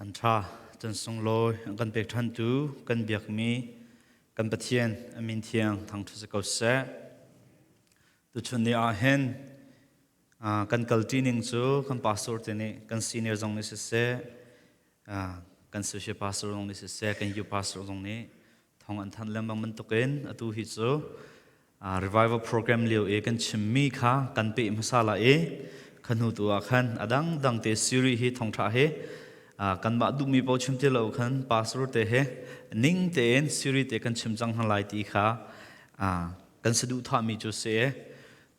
จันทราจันทรงลอยกันเบียกทันตูกันเบียกมีกันปะเทียนอามินเทียงทางทุสกาวเสตุชนนี้อาเห็นกันกัลตีนิงจูกันพาสตัวเนี้กันซีเนียร์ตรงนี้เสกันสุชีพาสตัวตรงนี้เสกันยูพาสตัวตรงนี้ทองอันทันเล่มบางมันตุกินอตุฮิจู revival program เลี้ยวกันชิมมีค่ะกันเปิดมาซาลาขันหูตัวขันอดังเตซีรีส์ทองท่ากันมาดูมีพอชิมเตลขันพาสตัวเตนิ่งเตนซีรีส์เตกันชิมจังหันไลตีค่ะกันสะดุดท่ามีจุดเสีย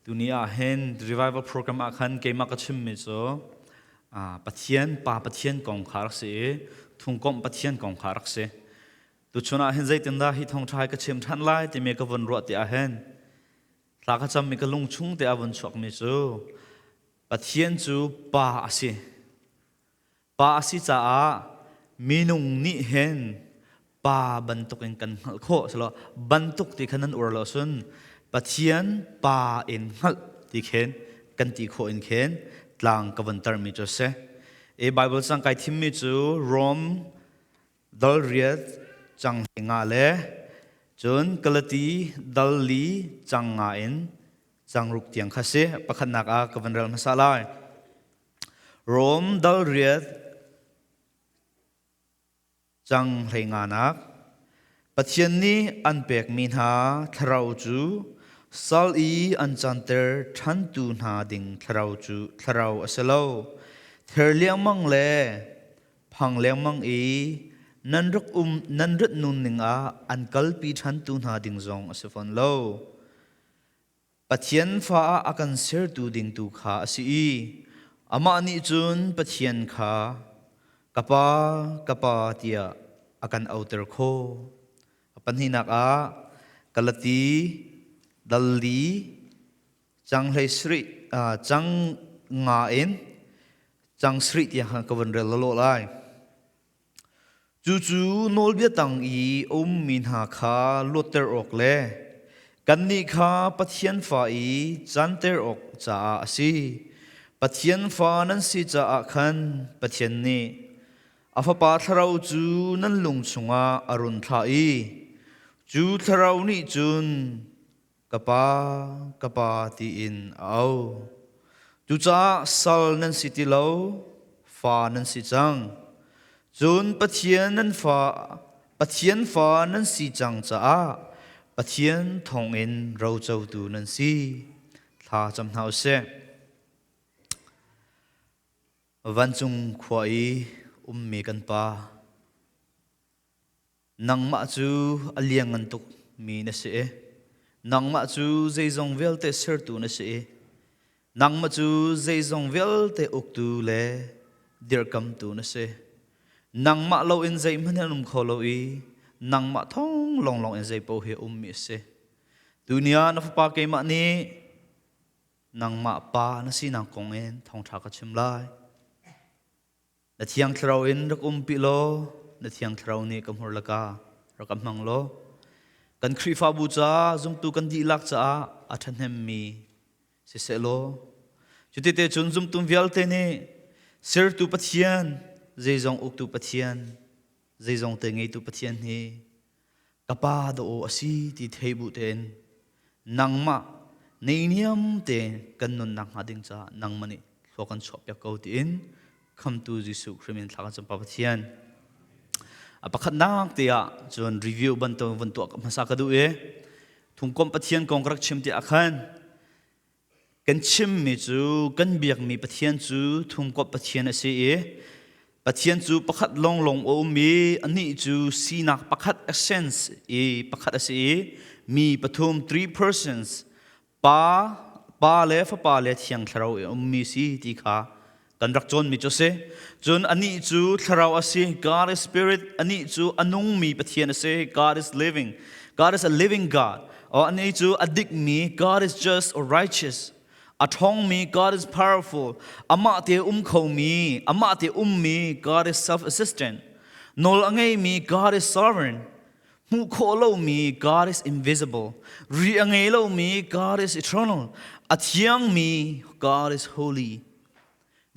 ตัวนี้เห็น revival program ขันเกี่ยมกับชิมมีจูปะเทียนปะเทียนกองขารักเสียทุ่งกอมปะเทียนกองขารักเสียตัวชนะเห็นใจตินดาฮิทองชายก็เชื่อมทันไล่แต่เมกวันรัวที่เห็นหลักจำเมกลงชุ่งแต่วันชกมิจูปะเทียนจูปาอาศิจ้ามีนุงนี่เห็นปาบรรทุกกันหัลโคสละบรรทุกที่ขนันอุรลสุนปะเทียนปาอินหัลที่เห็นกันที่โคอินเห็นหลังกวันตร์มิจูเสไบเบิลสังกัดทิมมิจูโรมดอลเรียดจังงาเลจนกลตีดัลลีจังงาอินจังรุกเตียงคาเซปะขันนักกวันเรลมาซาลายโรมดัลเรียดจังเรงานักปัจเจนนี้อันเปกมีนาทราวจูสัลอีอันจันเตอร์ทันตูนาดิงทราวจูทราวอเซโลเธอเลี้ยงมังเลพังเลี้ยงมังนันรักนันรักนุนนิงอันกัลปีทันตูนาดิงซองอเซฟันโลปัจเจนฟ้าอากันเซอร์ตูดิงตูขาสีอามานิจุนปัจเจนขากะปาเตียอากันเอาเตอร์โคปัญหินักกลตีดัลลีจังเลสริจังงาเอ็นจังสริที่หันกวันเรลโลไลจู่ๆโนลเบียตังมินหาคาลวดเตอร์ออกเลกันนี่ข้าปัจเจียนฟ้าจันเตอร์ออกจ้าสิปัจเจียนฟ้านั้นสิจ้าขันปัจเจียนนี้อาฟ้าปาทราวจูนั้นลงชงอรุณทาจูทราวนี่จุนกะปาตีอินเอาจู่จ้าสัลนั้นสิติโลฟ้านั้นสิจังจุนปัจเจียนฟ้านั้นสิจังจ้าปัจเจียนทองอินเราเจ้าดูนั้นสิถ้าจำเท้าเสวันจุงขวายมีกันปานังมาจูอเลียงกันตุกมีนะเสนังมาจูใจจงเวลเตเสร์ตูนะเสนังมาจูใจจงเวลเตอุกตูเลเดียร์กัมตูนะเสนังมาเราอินใจมันยังนุ่มขอเรานังมาท้องลองอินใจโปเฮมีเสดุนยานับปากเกมานี้นังมาปานะสินังคงเอ็นท้องทักชิมไลนัดยังทราวอินรักปิโลนัดยังทราวนี้กัมหัวละการักมังโลกันครีฟาบูจ้าจุมตูกันดีลักจ้าอัฐเนมมีเสโลจุดที่เตจุนจุมตุมวิลเตนี่เสิร์ตูปัจเจียนใจจงอุกตูปัจเจียนใจจงเตงไงตูปัจเจียนนี่กป้าโดอสีที่เทบุเตนนังมาในนิยมเตกันนุนนังหาดิงจ้านังมันนี่พวกกันชอบอยากเอาตินคำตูจิสุคริมินทักจำปาปเทียนประคัดนักเตียจนรีวิวบันตัวมาสักดูทุ่งกอมปเทียนกองรักชิมที่อาคารกันชิมมีจูกันเบียกมีปเทียนจูทุ่งกอมปเทียนเสียปเทียนจูประคัดลงโอมีอันนี้จูสีนักประคัดเอเซนส์ประคัดเสียมีปฐุม3 persons ปาเลฟปาเลเทียงทราวมีสีที่ขากันรักจนมีจุดเสจนอันนี้จูทราวสิ God is spirit อันนี้จูอันนุ่งมีปะเทียนเส God is a living God อันนี้จูอดิกมี God is just or righteous อัทองมี God is powerful อามาเตเขามีอามาเตมี God is self-existent นอลอังไงมี God is sovereign มุโคโลมี God is invisible รีอังไงโลมี God is eternal อัทยังมี God is holy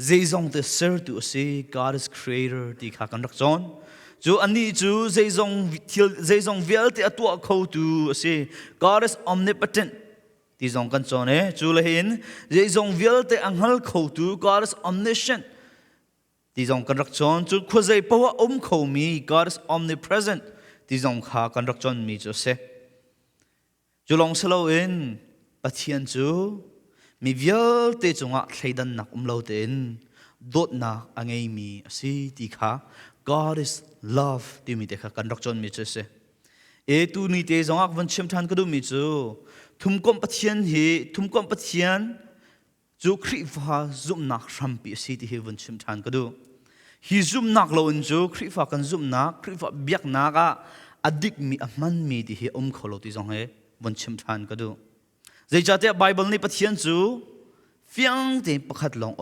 Zaizong the ser to say God is creator ti kha kan rak chon chu ani chu zaizong vial te atua kho tu say God is omnipotent ti zong kan chon chu la hin zaizong vial te anghal kho tu God is omniscient ti zong kan rak chon chu khozai pawa kho mi God is omnipresent ti zong kha kan rak chon mi chu se chu long selo in pathian chu mi vial te chunga thleidan nak lo te in dot na angai mi asi ti kha God is love ti mi te kha kan rak chon mi chu se e tu ni te zong ak van chem than ka du mi chu thum kom pathian chu khri fa zum nak ram pi asi ti he van chem than ka du hi zum nak lo in chu khri fa kan zum nak khri fa biak na ka adik mi aman mi ti he kholo ti zong he van chem than ka du zai cha te Bible ni pathian chu fiang te pakhat long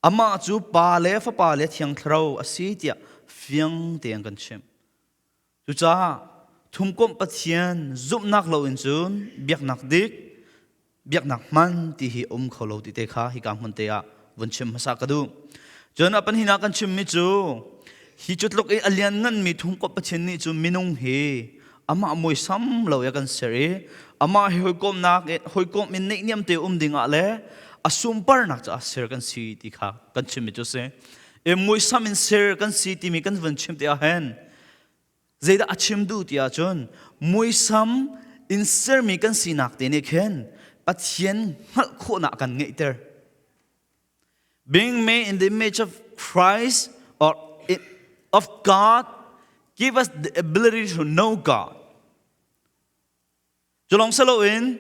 ama chu pa le thiang thro asi tia fiang te kan chem chu cha thum kom pathian zum nak lo in chun biak nak dik biak nak man ti hi kholo ti te kha hi kam hun te a van chem sa ka du chon apan hina kan chem mi chu hi chutlok e alian ngan mi thum kom pathian ni chu minung he ama moi sam lo ya kan seri ama hoi kom min nei niam te dinga le asum par nak cha ser kan si ti kha kan chim mi chu se e moi sam in ser kan si ti mi kan van chim te a hen zeida achim du ti a chon moi sam in ser mi kan si nak te ne khen pathian hal kho na kan ngei ter being made in the image of Christ or of God give us the ability to know God. Jolong saloin,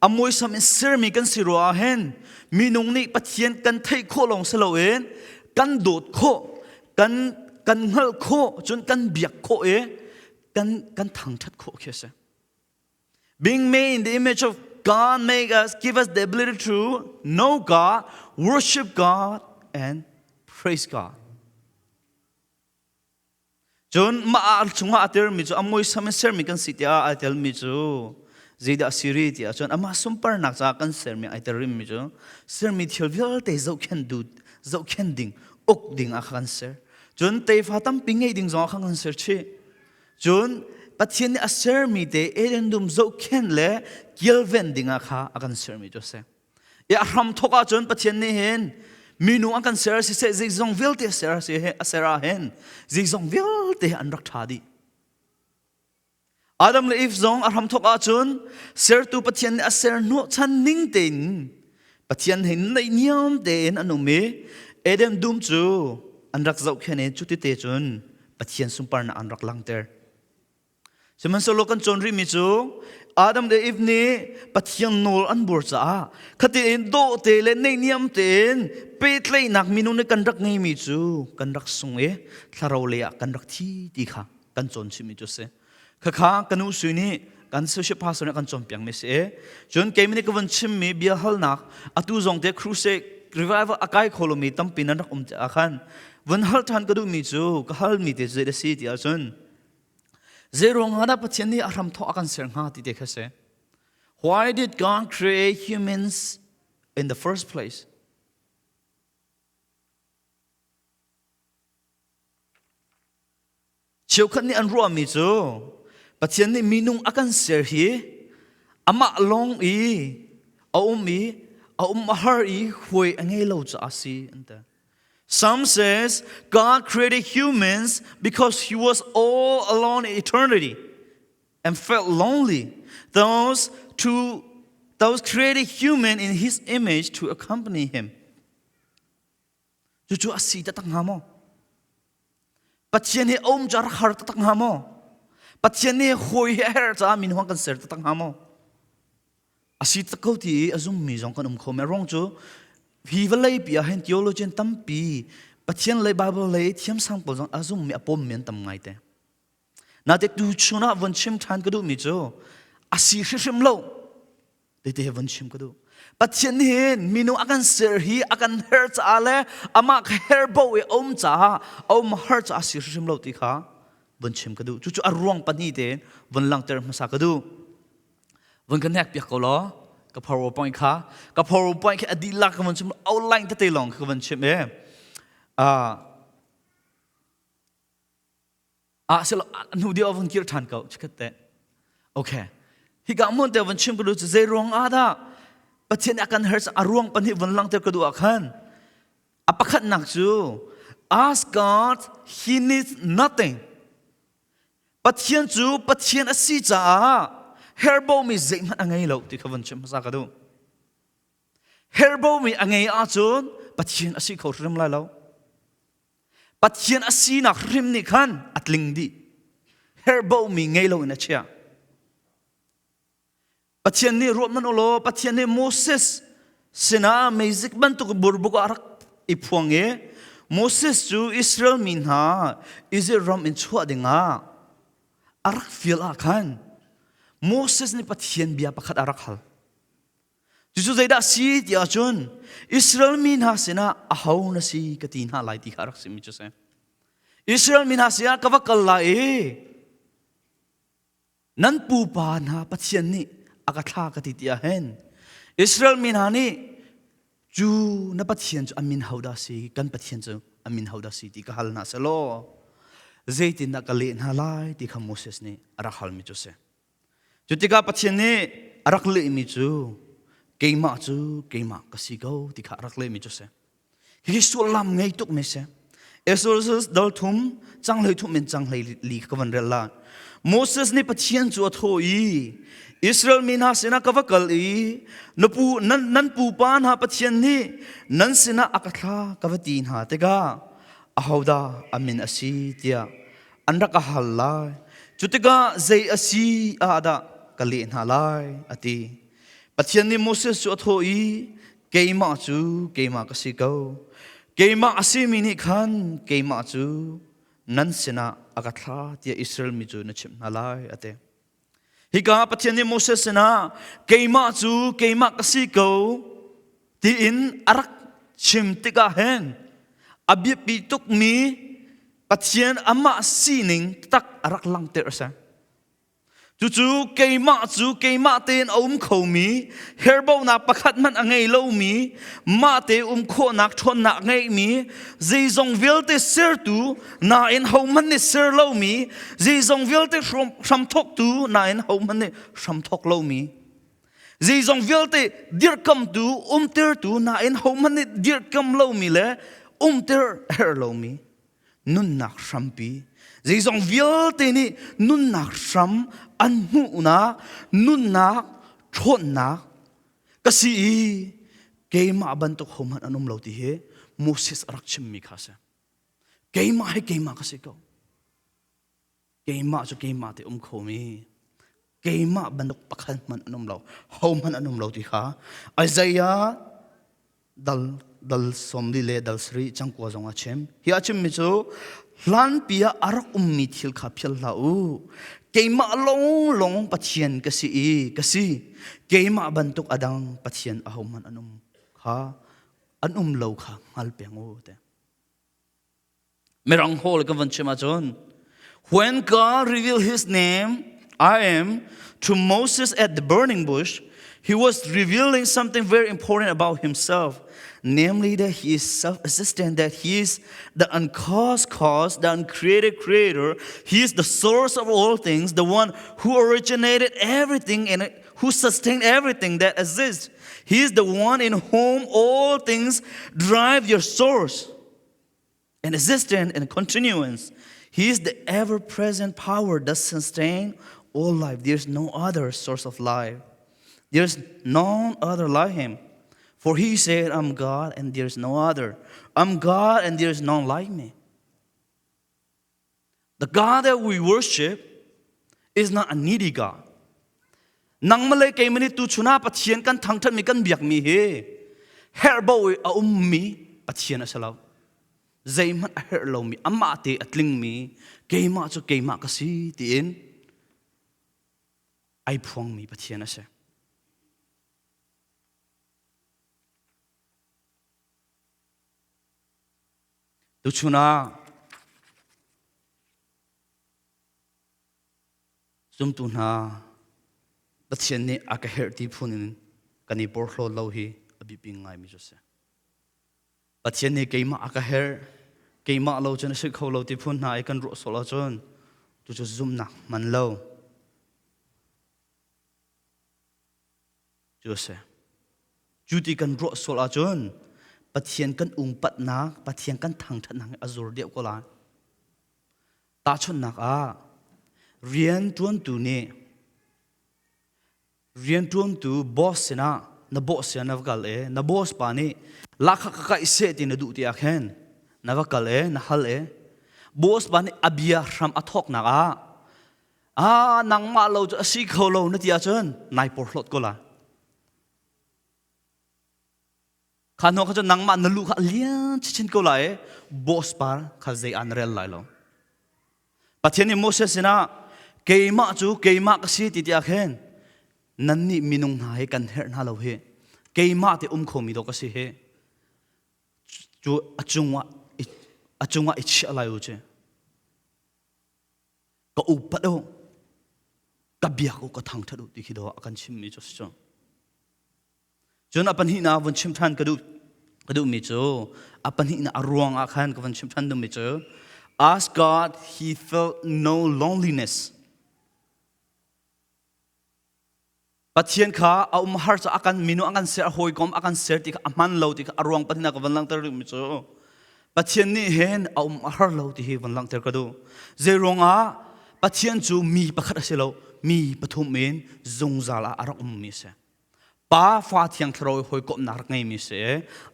amoy sam ser mi kan sirua hen, minung ni patien kan thai kho long saloin, kan dot kho, kan hal kho, chun kan biak kho kan thang that kho kese. Being made in the image of God give us the ability to know God, worship God, and praise God. John ma chunga ater mi chu amoy sam ser mi kan sitia atel mi chu zida siri tia chon ama sumpar nak cha kan ser mi ater mi chu ser mi thil vial te zo khen ding ok ding a khan ser chon te fatam pingei ding zo khan ser chi chon pathian a ser mi te erendum zo khen le gilven ding a kha akan ser mi chu se ya ram thoka chon pathian ni hen minu akan ser si se zong vil te ser si he asera hen zong vil te an rak thadi Adam le if zong aram thoka chun ser tu pathian a ser no chan ning ten pathian hin nei niam ten anu me edem dum chu an rak zau khene chu ti te chun pathian sumpar na an rak lang ter seman solo kan chon ri mi chu Adam le if ni pathian nol an bur cha khati en do te le nei niam ten pe tlei nak minu ne kan rak ngei mi chu kan rak sung e thlaro le kan rak thi ti kha kan chon chi mi chu se kha kanu suini kan social pastor kan chom piang me se jon kemini ka van chim mi bia hal nak atu zong te crusade revival akai kholomi tam pinan rak akhan van hal than ka du mi chu ka hal mi te je da si ti a chon zero ngada pathian ni aram tho akan ser nga ti te kha se why did God create humans in the first place chiu khan ni an ro mi chu pathian ni minung akan ser hi ama long har hoi angai lo cha si anta some says God created humans because he was all alone in eternity and felt lonely those created human in his image to accompany him chu asi ta tang hamo pathian he jar har ta tang hamo pathian ni hoi her cha min hong kan ser ta tang hamo asi ta ko ti azum mi jong kan khom rong chu hi valai pi a hen theologian tampi pathian le bible le thiam sang pol jong azum mi apom men tam ngai te na te tu chuna van chim than ka du mi chu asi hrim lo te van chim ka du pathian ni minu akan ser hi akan her cha le ama her bo e cha her cha asi hrim lo ti kha van chim ka du chu arwang pani te van lang ter masa ka du van kan yak pyak ko lo กับ PowerPoint ค่ะกับ PowerPoint แค่อดีลักกับมันชิมเอาไลน์ที่เตะลองกับมันชิมเสร็จแล้วนูเดียววันคิดทันเขาชิคเตะโอเคฮิกามุนเตวันชิมก็ดูจะเจรองอาดาประเทศอาการเฮิร์สอารวงปันหิวันลังเตก็ดูอาคันอปักขัดนักจู ask God He needs nothing ปัจเจียนจูปัจเจียนอสิจ้าเฮอร์โบมีเจมันอังไงเราที่เขาวันชิมภาษากระดูเฮอร์โบมีอังไงอาจูนปัจเจียนอสิเขาเริ่มไล่เราปัจเจียนอสินักริมนี่ขันอัดลิงดีเฮอร์โบมีไงเราอินะเชียปัจเจียนนี่รวมมันโอโลปัจเจียนนี่โมเสสสินะไม่ซิกบันตุกบุรบุกอารักอีพวงเอโมเสสจูอิสราเอลมินหาอิสราเอลรำอินชัวดิงาอารักฟิลอาคันโมเสสนี่ปัจเจียนเบียประคัดอารักฮัลจู่ๆใจด่าสีที่อาจุนอิสราเอลมินหาสินะอาหาวนัสีกตินหาไลที่อารักสิมิจุเซอิสราเอลมินหาสินะกวักกัลลานั้นปูปานหาปัจเจียนนี่อากาศท่ากติที่อาเห็นอิสราเอลมินหานี่จูนับปัจเจียนจูอามินฮาวดาสีกันปัจเจียนจูอามินฮาวดาสีที่กฮัลนาเซโลเจตินนักเลนฮาไลที่ขโมเสสนี่อารักฮัลมิจุเซจุดที่กาปัจเจียนนี่อารักเลมิจูเกมาจูเกมากสิกาวที่ขารักเลมิจุเซฮิสุลามไงตุกเมเซเอสโซสดอลทุมจังเลยทุมเป็นจังเลยลีกวันเรลาโมเสสนี่ปัจเจียนจูโทอีอิสราเอลมินหาสินะกวักกัลอีนั้นปูปานหาปัจเจียนนี่นั้นสินะอากาศกวัตีนหาเตกาอาฮาวดาอามินอสีเตียอันรักฮัลไลจุดเตกาเจอสีอาดากะเลนหาไลอติปัจเจียนนี่โมเสสจูโทอีเกมาจูเกมากสิกาวเกมาอสีมินิขันเกมาจูนั้นสินะอากาศเตียอิสราเอลมิจูนัชิมนาไลอติฮิกาปัจเจียนนี่โมเสสนะเกมาจูเกมากสิกาวที่อินอารักชิมติกาเฮนอบิปิตุกมีปัจเจียนอามาสีนิงตักอารักลังเตอร์เซจู่ๆเกมาจูเกมาเตนอุ้มเขามีเฮอร์โบนักประคัดมันอังไงเล่ามีมาเตอุ้มโคนักชนนักไงมีจีซงวิลเตเซอร์ตูนาอินเฮามันนี่เซอร์เล่ามีจีซงวิลเตชัมทอกตูนาอินเฮามันนี่ชัมทอกเล่ามีจีซงวิลเตดิร์กัมตูเตอร์ตูนาอินเฮามันนี่ดิร์กัมเล่ามีเลยเตอร์เฮอร์เล่ามีนุ่นนักชัมปีจีซงวิลเตนี่นุ่นนักชัมอันหูนักนุ่นนักชนนักก็สิเกมาบันตุกหมันอันมเหล่าที่โมเสสรักชิมมีข้าเสเกมาให้เกมาก็สิเขาเกมาจะเกมาที่เขามีเกมาบันตุกปักขันมันอันมเหล่าเขามันอันมเหล่าที่ข้าไอซายาดัลสมดีเลดัลสรีจังกวาจงอาชิมฮิอาชิมมิจูลันปียอารักมิทิลขับพิลลาอูเกมาลงปัจเจียนกสิเกมาบันทุกอดังปัจเจียนอาหมันอันเหลาข้าฮัลเปียงโอเตเมรังโฮลกันวันเชมาจน when God revealed His name I am to Moses at the burning bush He was revealing something very important about Himself namely that He is self-existent, that He is the uncaused cause, the uncreated creator. He is the source of all things, the one who originated everything and who sustained everything that exists. He is the one in whom all things drive your source and existence and continuance. He is the ever-present power that sustains all life. There's no other source of life. There's none other like Him. For He said, I'm God and there's no other. I'm God and there's none like me. The God that we worship is not a needy God. Nang malay kay mani tu chuna patien kan thang than mi kan biak mi he. Herbo a mi patien asalaw. Zay man a herlo mi amate atling mi kay ma cho kay ma kasi tiin. Ay puang mi patien asa. Tu chuna sum tu na patien ni akaher ti phunin กันนี่ปอร์โลเล่าฮีอบิปิงไงมิจุเสปัจเจนี่เกี่ยมาอากาเฮร์เกี่ยมาเราจนสิเขาเราที่พูดนายกันรู้สละจนจุดซุ่มหนักมันเล่าจุเสจุดที่กันรู้สละจนปัจเจนกันอุ้งปัดนักปัจเจนกันทางทันนักอจูรเดียวก็ละตาชนนักเรียนจวนตัวนี้เรียนจวนตัวบอสนะนบอสนะวกัลนบอสปานี่ลักขะอิเสตินดูที่อาเคนนวกัลนฮัลบอสปานี่อบิยารัมอัทอกนักนังมาเราจะสิเขาเราเนติอาจารย์นายปอร์ลดก็ละขานเขาจะนังมานลูกเลี้ยงชินก็ละบอสปาข้าใจอันเรลไลลปัจจุบันโมเสสนะเกี่ยมาจูเกี่ยมาก็สิติที่อาเคนนั่นนี่มินุงหายกันเฮร์น่าเราเฮเกี่ยมาที่ขมิดก็สิเฮจูจุงวะอิชอะไรอยู่เจก็อุปโภกับเบียกก็ทั้งทัดที่คิดว่ากันชิมมิจูสิจนอปันหินาวันชิมทันกระดูมิจูอปันหินาอรวงอาคารกับวันชิมทันดูมิจู Ask God he felt no loneliness ปัจเจียนข้าเอามาหาจะอาการมินุอาการเสียหอยกอมอาการเสียที่อามันเราที่อารวงปัจจินากับวันลังเตอร์มิจูปัจเจียนนี่เห็นเอามาหาเราที่วันลังเตอร์ก็ดูเจรองปัจเจียนจูมีประคัตเสียเรามีปฐมเมนจงจาลาอารักมิเสป้าฟ้าเทียงทรอยหอยกอมนารักไงมิเส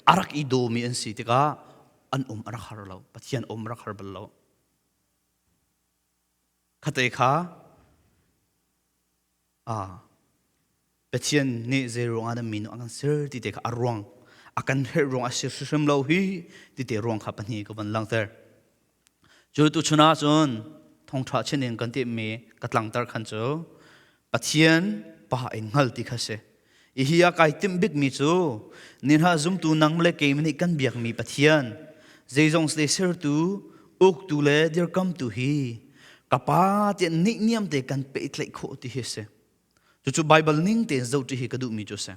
อารักอีโดมีอันสิที่ก้าอันอารักหาเราปัจเจียนรักหาบัลเราขัดเอกปัจจัยนี้เจรองอันมินอันเสือที่เด็กอารวงอาการเฮรองอาศัยสุมเราฮีที่เด็กรองขับนี้ก็บันลังเตอร์จุดตุชนะจนทองทราเช่นเดียวกันที่มีกัดลังเตอร์ขันจูปัจจัยป่าเองฮัลที่ข้าเสอีฮีอาการติมบิกมิจูนิราจุมตูนังเมลเกมันอีกันเบียกมีปัจจัยเจจงสเตเซอร์ตูอุกตูเลเดียร์กัมตูฮีกับป้าที่นิยมเด็กกันเปิดเล็กโคที่เฮเสจู่ๆไบเบิลนิ่งเตะเจ้าที่กระดูกมีจุดเส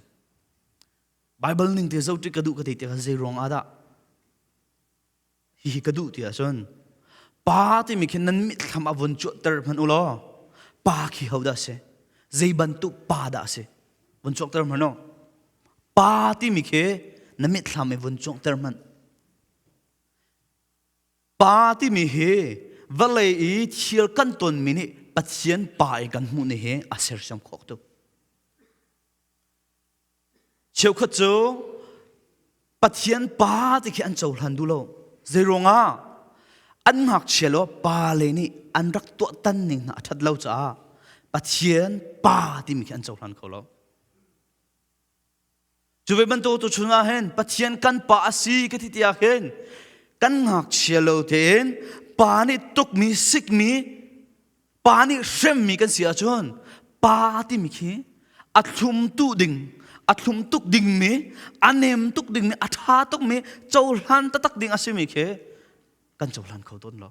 ไบเบิลนิ่งเตะเจ้าที่กระดูกกระดิ่งเตะเจรองอาดาฮีกระดูกที่อาจารย์ป้าที่มีแค่นั้นมิทำอวันจุดเตอร์มันอุลอป้าขี้เขาได้เสเจบันตุป้าได้เสวันจุดเตอร์มันเนาะป้าที่มีแค่นั้นมิทำให้วันจุดเตอร์มันป้าที่มีเฮวันเลยเชี่ยวกันต้นมินิปัจเจียนป่ายกันมุนี่เฮอาเซอร์ซัมขอกตุเชี่ยวขัดโจปัจเจียนป่าที่แค่อันโจหันดูโลเจรงอันหักเชลล์ป่าเลยนี่อันรักตัวตันนิ่งนะทัดเล่าจ้าปัจเจียนป่าที่มีแค่อันโจหันเขาโลจูเวบันโตตุชุนอาเห็นปัจเจียนกันป่าสีก็ที่ที่อาเห็นกันหักเชลล์เทนป่านี่ตุกมีสิกมีป่านี่เชื่อมมีกันเสียจนป่าที่มีขี้อัดลุมตุดิ่งอัดลุมตุกดิ่งมีอันเนมตุกดิ่งมีอัฐาตุกมีเจ้าหลันตักดิ่งอาศัยมีขี้กันเจ้าหลันเขาต้นหรอ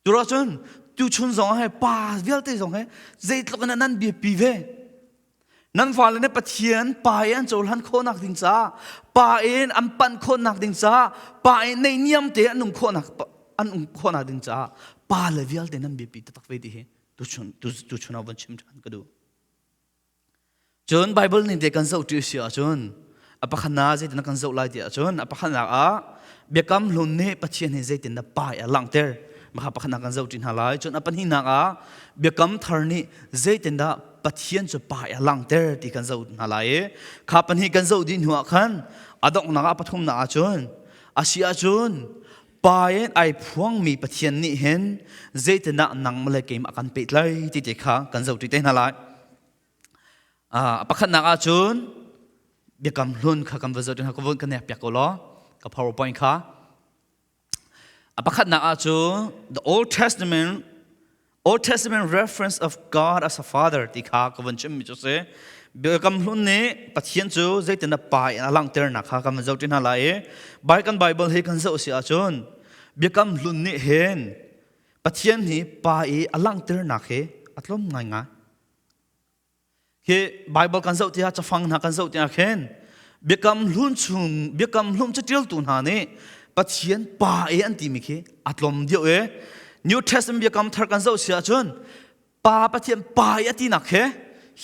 จุดจนจุดชนสองให้ป่าเวลที่สองให้ใจตกนั้นเบียปีเวนั่นฝ่ายเนี่ยปะเทียนป่าเอ็นเจ้าหลันโคนักดิ่งจ้าป่าเอ็นอันปันโคนักดิ่งจ้าป่าเอ็นในเนียมเตะอันนุ่งโคนักอันนุ่งโคนักดิ่งจ้าป่าเลวิลเดนันเบียปีตักเวทีเฮตุชนเอาวันชิมทันก็ดูจนไบเบิลนี่เด็กกันเจ้าชื่อเสียจนอปะขณะเจตินกันเจ้าไล่เดียจนอปะขณะเบียกำลุนเนปะเชียนเจตินนับป่ายหลังเตอร์มาขับปะขณะกันเจ้าจินหาไลจนอปะหินักเบียกำทาร์นี่เจตินดาปะเชียนจะป่ายหลังเตอร์ที่กันเจ้าหาไลขับปะหิกันเจ้าดินหัวขันอดอกนักปะทุมนักจนอาเซียจนป่าเอ็นไอพวงมีปะเทียนนี่เห็นเจตนาหนังมาเลยเกมอาการเปิดเลยที่เด็กข้ากันเจ้าที่เต้นอะไรปะขันนักอาจุนเบียกำลุนข้ากันว่าจะข้าก็วนกันเนี่ยเปียกก็ล้อกับ PowerPoint ข้าปะขันนักอาจุน the Old Testament reference of God as a Father ที่ข้าก็วนชิมมิจุเสเบียกำลุนนี่ปะเทียนจูเจตนาป่ายหลังเตอร์นักข้ากันว่าจะที่นั่นเลยใบกันไบเบิลให้กันเจ้าเสียจุนเบียกำลุนนี่เห็นปัจเจียนนี่ป่าอลังเตอร์นักเฮอัตลมง่ายๆเข Bible kan zau tia chafang na kan zau tia khen bekam hlum chatil tu na ne pathian pa e an ti mi khi atlom dio e New Testament bekam thar kan zau sia chun pa pathian pa e ti na khe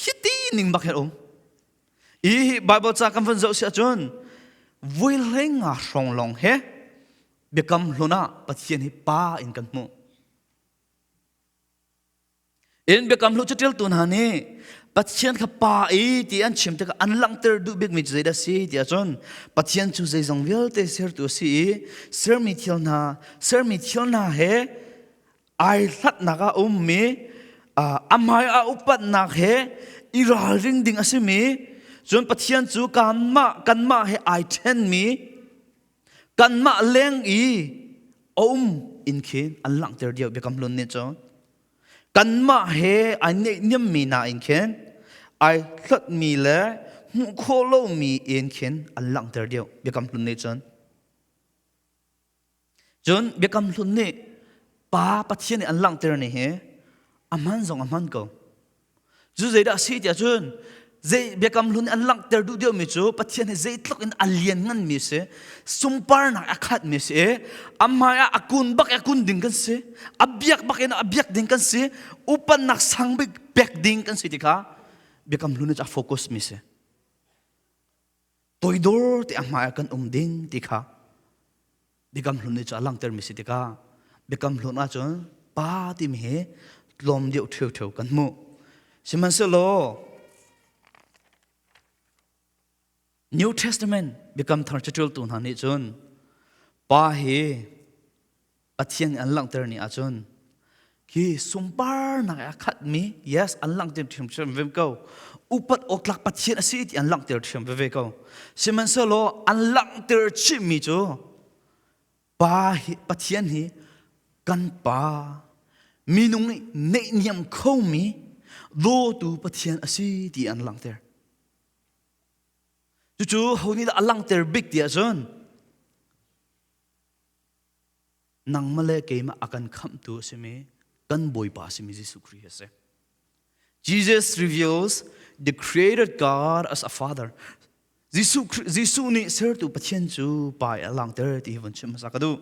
hiti ning bak her I Bible cha kan van zau sia chun vui lenga song long he bekam hluna pathian hi pa in kan mu in bekam hlu chatil tu na ne pathian kha pa e ti an chim te ka an lang ter du big mi zeda si ti a chon pathian chu zai zong vel te ser tu si ser mi thial na he ai thlat na ka mi amai a upat na he iral ring ding asimi chon pathian chu kan ma he ai ten mi kan ma leng I in khin an lang ter dio bekam hlun ne chon kan ma he an ne nyam mi na in khen ai thlat mi le mu kho lo mi in khen an lang ter dio bekam hlun ne chon bekam hlun ne pa pathian an lang ter ne he aman zong aman ko chu zai da si tia chun zai bekam hlun an lang ter du dio mi chu pathian he zai tlok in alien ngan mi se sumpar na akhat mi se amaya akun ding kan se abyak ding kan se upan nak sang bek ding kan se tika bekam hlun cha focus mi se toidor ti amaya kan ding tika bekam hlun cha lang ter mi se tika bekam hlun a chon pa ti mi he tlom dio theu kan mu siman se lo New Testament become thar chatul tu na ni chun pa he pathian an lang ter ni a chun ki sumpar na khat mi yes an lang ter thim chem vem ko upat oklak pathian asi ti an lang ter thim ve ko siman so lo an lang ter chi mi chu pa hi pathian hi kan pa minung ne niam kho mi do tu pathian asi ti an lang ter chu honi da alang ter big dia zon nang male ke ma akan kham tu simi kan boy pa simi Jesus Christ se Jesus reveals the created God as a father Jesus ni ser tu pathian chu pa alang ter ti hon chim sa ka du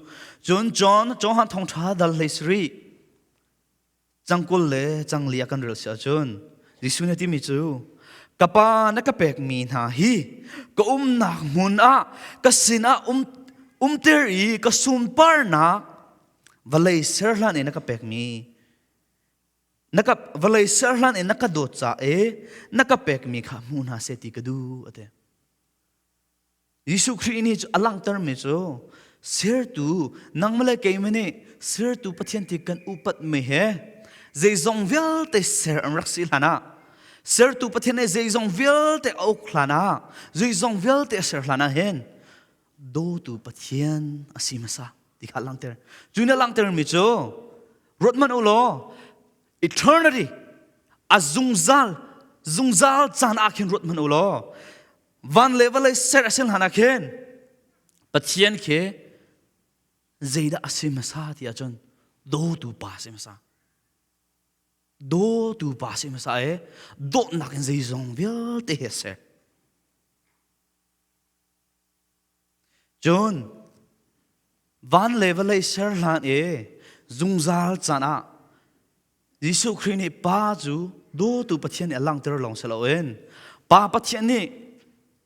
John han thong tha dal le sri changkul le changli akan rel sia chun Jesus ni ti mi chu kapa nakapek mi na hi ka na mun a ka sina ter I ka sumpar na valai serlan e nakapek mi valai serlan e nakadot cha e nakapek mi kha mun ha se ti ka du ate Yesu Christ ni alang ter mi cho ser tu nang malai ke mene ser tu pathian ti kan upat me he zai zong vel te ser am raksil hana ser tu pathian e zai zong vel te au khlana zai zong vel te ser hlana hen do tu pathian asimasa dikha lang ter juna lang ter mi cho rotman ulo eternity zungzal chan akhin rotman ulo van level ai ser asil hana khen pathian ke zaida asimasa ti achon do tu pa asimasa do tu pa se masa e do nak in zai zong vel te se John van level ai ser lan e zungzal chana Jesu Christ ni pa chu do tu pathian e lang ter long saloen pa pathian ni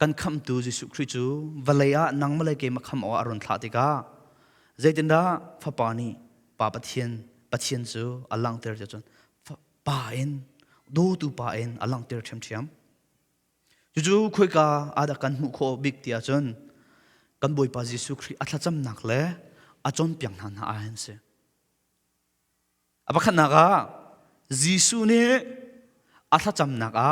kan kham tu Jesu Christ chu valaya nang malai ke makham o aron thlatika zaitinda fa pani pa pathian chu alang ter chon paen do tu paen alang ter thiam ju khoi ka ada kan mu kho big tia chon kan boi pa Jesu Christ atha cham nak le achon piang han a hen se abakhan naga Jesu ne atha cham naka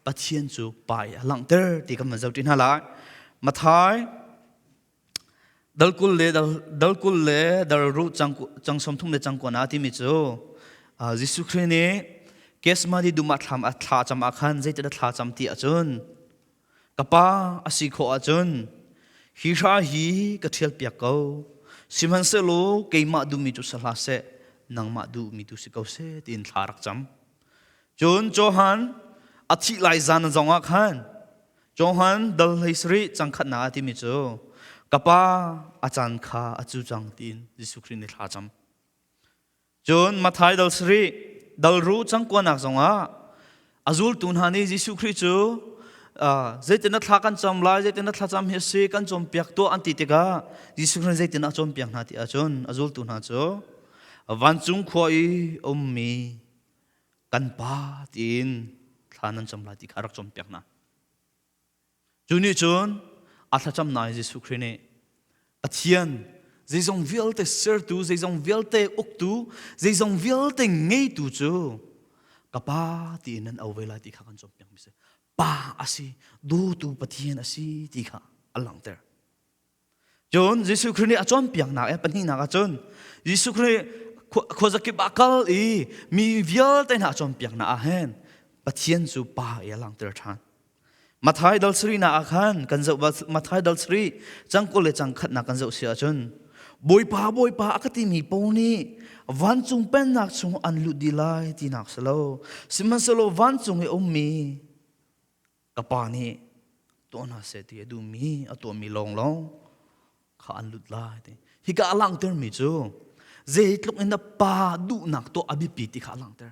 pathian chu pai alang ter ti kam zau tin hala mathai dalkul le dal ru chang som thum le chang ko na ti mi chu Jesu Christ ne kesma di duma thlam a thla cham akhan zai ta thla cham ti achun kapa asi kho achun hi sha hi ka thel pia ko siman se lo keima du mi tu sala se nang ma du mi tu si ko se tin tharak cham chun johan athi lai zan zonga khan johan dal hisri changkhat na ti mi chu kapa achan kha achu chang tin Jisu Christ ni thacham John Mathai dal sri dal ru chang ko nak zonga azul tun hani Jisu Christ chu zaitina thakan cham lai zaitina thacham hi se kan chom piak to anti teka Jisu Christ zaitina chom piak na ti achon azul tun ha chu van chung khoi mi kan pa tin thanan cham lai ti kharak chom piak na Juni chun athacham nai Jisu Christ ne athian zeizong vialte ser tu zeizong vialte uk tu zeizong vialte ngei tu chu kapa ti nan awela ti kha kan chom piak mi se pa asi du tu pathian asi ti kha alang ter John Jisu Christ ni achom piak na e pani na ka chon Jisu Christ khozaki bakal I mi vialte na achom piak na a hen pathian chu pa e alang ter than Mathai dal sri na akhan kan zau Mathai dal sri changkol le changkhat na kan zau sia chun boy pa akati mi poni van chung pen nak chung an lu dilai ti nak salo siman salo van chung e ummi kapani to na se ti du mi ato mi long kha an lut lai ti hi ka alang ter mi chu zeit luk in da pa du nak to abi pi ti kha alang ter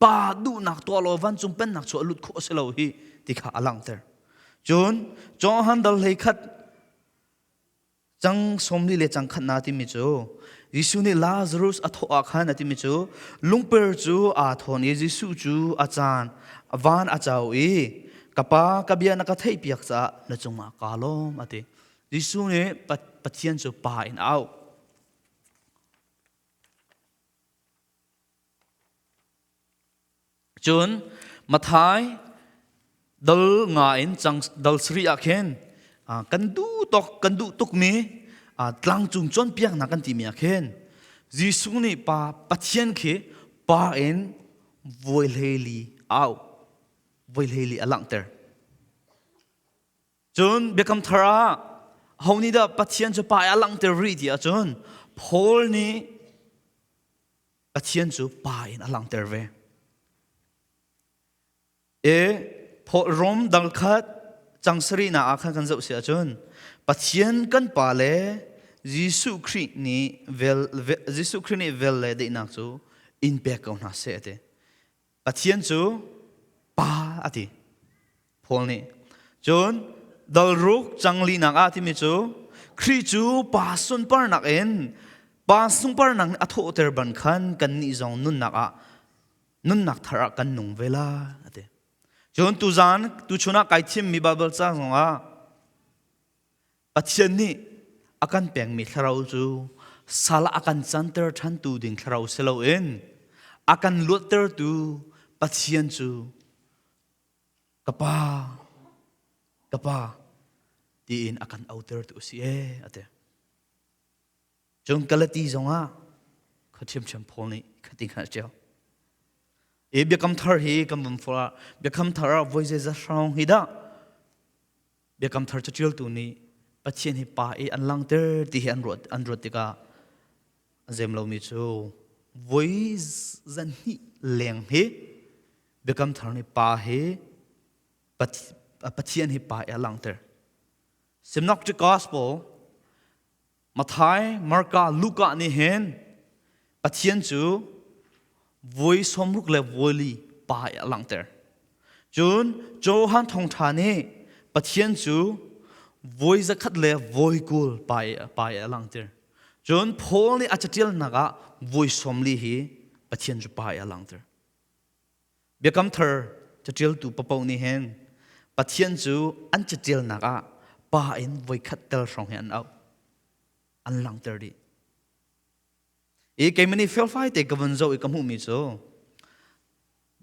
pa du nak to lo van chung pen nak chu lut kho selo hi ti kha alang ter chun johan dal hei khat chang somli le chang khat na ti mi chu Jisu ni Lazarus atho akhan na ti mi chu lungper chu a thon ye Jisu chu achan avan achau I kapa kabia na ka thei piak cha na chunga kalom ate Jisu ne pathian chu pa in au chun Mathai dal nga in chang dal sri akhen kan du tok mi tlang chung chon piak na kan ti mi akhen Jisu ni pa pathian khi pa in voilheli au voilheli alang ter chun bekam thara honi da pathian chu pa alang ter ri ti a chun phol ni pathian chu pa in alang ter ve rom dal khat changsri na akhan kan zau sia chun pathian kan pa le Jisu Christ ni vel le de nak chu in pe ko na se te pathian chu pa ati phol ni chun dal ruk changli nak ati mi chu Christ chu pa sun par nak en pa sung par nak atho ter ban khan kan ni zong nun nak thara kan nung vela ate chun tu chuna kai thim mi bible cha zonga pathian ni akan peng mi tharau chu sala akan chanter than tu ding tharau selo en akan lutter tu pathian chu kapa ti in akan outer tu si ate chung kalati zonga khathim cham phol ni khati kha chao e bekam thar hi kam bum for bekam thar voices a song hi da bekam thar chil tu ni pathian hi pa e anlang ter ti an rot tika azem lo mi chu voice zan hi leng he bekam thar ni pa he pathian hi pa e alang ter synoptic gospel Mathai Marka Luka ni hen pathian chu voice somruk le voli pa alang ter chun Johan thong thane pathian chu voice khat le voi kul pa alang ter chun phol ni achatil naga voice somli hi pathian chu pa alang ter bekam thar chatil tu papau ni hen pathian chu an chatil naga pa in voi khat tel song hen au an lang ter di e ke mani fel fai te kavan zo ikam hu mi so